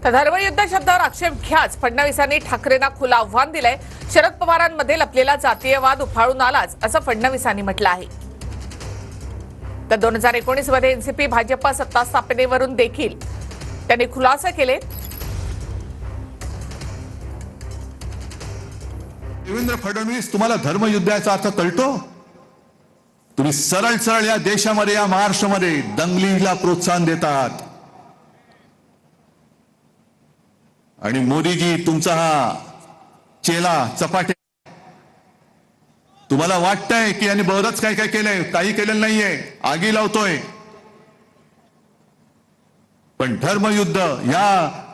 तर धर्मयुद्ध शब्दावर आक्षेप घ्याच फडणवीसांनी ठाकरेंना खुलं आव्हान दिलंय। शरद पवारांमध्ये लपलेला जातीयवाद उफाळून आलाच असं फडणवीसांनी म्हटलं आहे। तर 2019 मध्ये एनसीपी भाजप सत्ता स्थापनेवरून देखील त्यांनी खुलासे केले। देवेंद्र फडणवीस, तुम्हाला धर्मयुद्धाचा अर्थ कळतो? तुम्ही सरळ सरळ या देशामध्ये, या महाराष्ट्रामध्ये दंगलीला प्रोत्साहन देतात आणि मोदीजी तुमचा हा चेला चपाटे, तुम्हाला वाटतंय की यांनी बरंच काय काय केलंय, काही केलेलं नाहीये, आगी लावतोय। पण धर्मयुद्ध या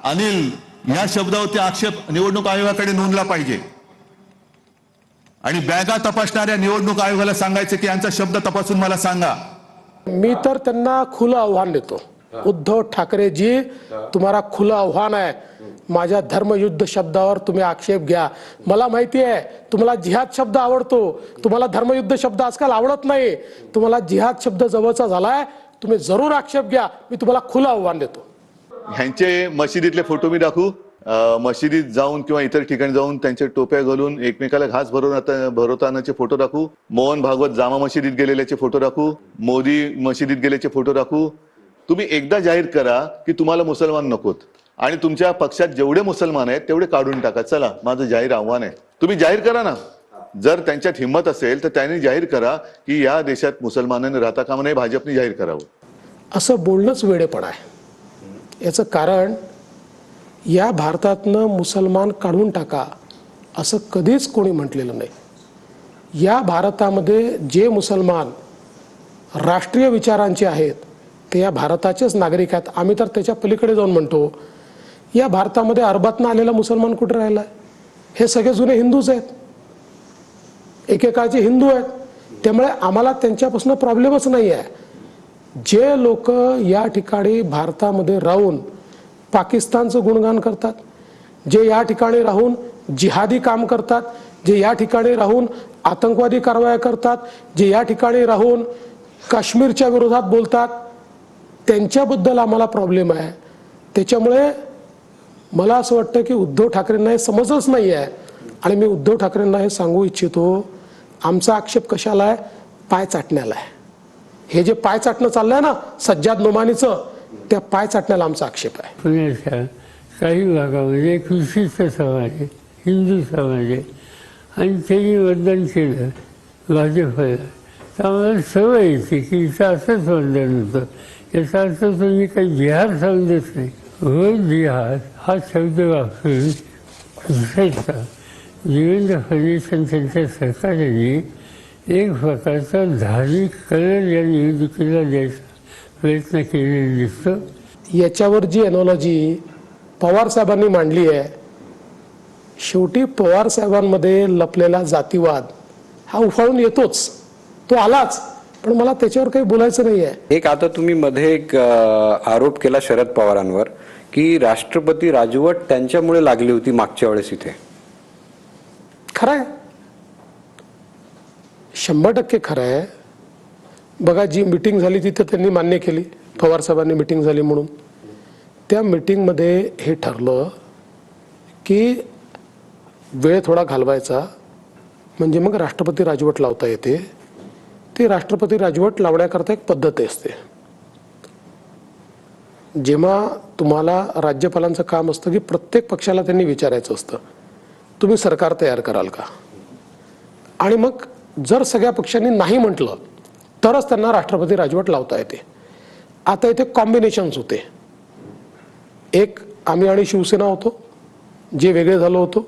अनिल या शब्दावरती आक्षेप निवडणूक आयोगाकडे नोंदला पाहिजे आणि बॅगा तपासणाऱ्या निवडणूक आयोगाला सांगायचं की यांचा शब्द तपासून मला सांगा। मी तर त्यांना खुलं आव्हान देतो, उद्धव ठाकरे जी, तुम्हाला खुलं आव्हान आहे, माझ्या धर्मयुद्ध शब्दावर तुम्ही आक्षेप घ्या। मला माहिती आहे तुम्हाला जिहाद शब्द आवडतो, तुम्हाला धर्मयुद्ध शब्द आजकाल आवडत नाही, तुम्हाला जिहाद शब्द जवळचा झालाय, तुम्ही जरूर आक्षेप घ्या, मी तुम्हाला खुलं आव्हान देतो। ह्यांचे मशिदीतले फोटो मी दाखवू, मशिदीत जाऊन किंवा इतर ठिकाणी जाऊन त्यांचे टोप्या घालून एकमेकाला घास भरवतानाचे फोटो दाखवू, मोहन भागवत जामा मशिदीत गेलेल्याचे फोटो दाखवू, मोदी मशिदीत गेल्याचे फोटो दाखवू। तुम्ही एकदा जाहीर करा की तुम्हाला मुसलमान नकोत आणि तुमच्या पक्षात जेवढे मुसलमान आहेत तेवढे काढून टाका। चला, माझं जाहीर आव्हान आहे, तुम्ही जाहीर करा ना। जर त्यांच्यात हिंमत असेल तर त्यांनी जाहीर करा की या देशात मुसलमानांनी राहता कामा नये, भाजपने जाहीर करावं। असं बोलणंच वेडेपण आहे। याचं कारण, या भारतातनं मुसलमान काढून टाका असं कधीच कोणी म्हटलेलं नाही। या भारतामध्ये जे मुसलमान राष्ट्रीय विचारांचे आहेत ते या भारताचेच नागरिक आहेत। आम्ही तर त्याच्या पलीकडे जाऊन म्हणतो, या भारतामध्ये अरबातनं आलेला मुसलमान कुठे राहिला? हे सगळे जुने हिंदूच आहेत, एकेकाळचे हिंदू आहेत, त्यामुळे आम्हाला त्यांच्यापासून प्रॉब्लेमच नाही आहे। जे लोक या ठिकाणी भारतामध्ये राहून पाकिस्तानचं गुणगान करतात, जे या ठिकाणी राहून जिहादी काम करतात, जे या ठिकाणी राहून आतंकवादी कारवाया करतात, जे या ठिकाणी राहून काश्मीरच्या विरोधात बोलतात, त्यांच्याबद्दल आम्हाला प्रॉब्लेम आहे। त्याच्यामुळे मला असं वाटतं की उद्धव ठाकरेंना हे समजच नाही आहे आणि मी उद्धव ठाकरेंना हे सांगू इच्छितो, आमचा आक्षेप कशाला आहे? पाय चाटण्याला आहे। हे जे पाय चाटणं चाललंय ना सज्जाद नोमानीचं, त्या पाय चाटण्याला आमचा आक्षेप आहे। पुण्याच्या काही भागामध्ये एक विशिष्ट समाज आहे, हिंदू समाज आहे, आणि त्यांनी मतदान केलं भाजपला, तर आम्हाला सवय येते की इथं असंच मतदान होतं। याचा अर्थ तुम्ही काही जिहाद समजत नाही। हो, जिहाद हा शब्द वापरून विशेषतः देवेंद्र फडणवीस आणि त्यांच्या सरकारने एक प्रकारचा धार्मिक कलर या निवडणुकीला द्यायचा प्रयत्न केलेला दिसतो। याच्यावर जी एनॉलॉजी पवार साहेबांनी मांडली आहे, शेवटी पवार साहेबांमध्ये लपलेला जातीवाद हा उफाळून येतोच, तो आलाच, पण मला त्याच्यावर काही बोलायचं नाही आहे। एक आता तुम्ही मध्ये एक आरोप केला शरद पवारांवर की राष्ट्रपती राजवट त्यांच्यामुळे लागली होती मागच्या वेळेस इथे, खरं आहे, 100% खरं आहे। बघा, जी मीटिंग झाली तिथे त्यांनी मान्य केली, पवार साहेबांनी मीटिंग झाली म्हणून। त्या मीटिंगमध्ये हे ठरलं की वेळ थोडा घालवायचा, म्हणजे मग राष्ट्रपती राजवट लावता येते। ती राष्ट्रपती राजवट लावण्याकरता एक पद्धत असते। जेव्हा तुम्हाला राज्यपालांचं काम असतं की प्रत्येक पक्षाला त्यांनी विचारायचं असतं, तुम्ही सरकार तयार कराल का? आणि मग जर सगळ्या पक्षांनी नाही म्हटलं तरच त्यांना राष्ट्रपती राजवट लावता येते। आता इथे कॉम्बिनेशन्स होते, एक आम्ही आणि शिवसेना होतो जे वेगळे झालो होतो,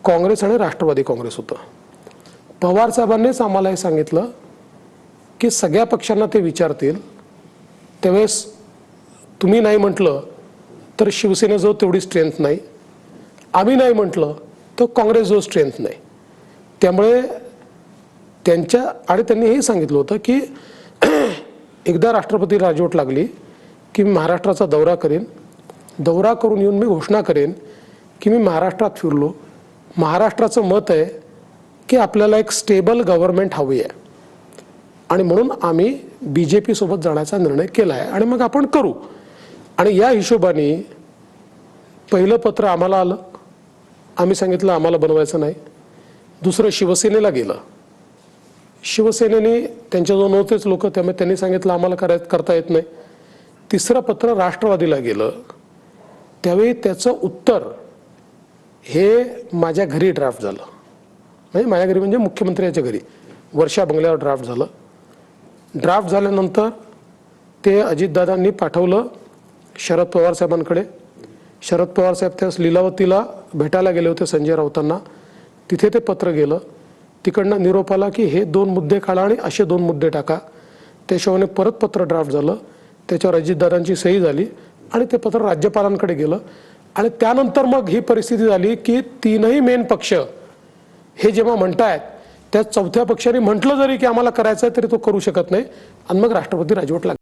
काँग्रेस आणि राष्ट्रवादी काँग्रेस होतं। पवार साहेबांनीच आम्हाला हे सांगितलं की सगळ्या पक्षांना ते विचारतील, त्यावेळेस तुम्ही नाही म्हटलं तर शिवसेनेजवळ तेवढी स्ट्रेंथ नाही, आम्ही नाही म्हटलं तर काँग्रेसजवळ स्ट्रेंथ नाही। त्यामुळे त्यांनी हे सांगितलं होतं की एकदा राष्ट्रपती राजवट लागली की मी महाराष्ट्राचा दौरा करेन, दौरा करून येऊन मी घोषणा करेन की मी महाराष्ट्रात फिरलो, महाराष्ट्राचं मत आहे की आपल्याला एक स्टेबल गव्हर्नमेंट हवी आहे आणि म्हणून आम्ही बीजेपी सोबत जाण्याचा निर्णय केला आहे आणि मग आपण करू। आणि या हिशोबाने पहिलं पत्र आम्हाला आलं, आम्ही सांगितलं आम्हाला बनवायचं नाही. दुसरं शिवसेनेला गेलं, शिवसेनेने त्यांच्याजवळ नव्हतेच लोक, त्यामुळे त्यांनी सांगितलं आम्हाला करता येत नाही. तिसरं पत्र राष्ट्रवादीला गेलं, त्यावेळी त्याचं उत्तर हे माझ्या घरी ड्राफ्ट झालं. म्हणजे माझ्या घरी म्हणजे मुख्यमंत्र्याच्या घरी वर्षा बंगल्यावर ड्राफ्ट झालं. ड्राफ्ट झाल्यानंतर ते अजितदादांनी पाठवलं शरद पवार साहेबांकडे. शरद पवार साहेब त्यास लीलावतीला भेटायला गेले होते संजय राऊतांना. तिथे ते पत्र गेलं. तिकडनं निरोप आला की हे 2 मुद्दे काढा आणि असे 2 मुद्दे टाका. त्याशिवाय परत पत्र ड्राफ्ट झालं, त्याच्यावर अजितदादांची सही झाली आणि ते पत्र राज्यपालांकडे गेलं. आणि त्यानंतर मग ही परिस्थिती झाली की 3ही मेन पक्ष हे जेव्हा म्हणतायत, त्या 4थ्या पक्षाने म्हटलं जरी की आम्हाला करायचं आहे तरी तो करू शकत नाही आणि मग राष्ट्रपती राजवट लागली.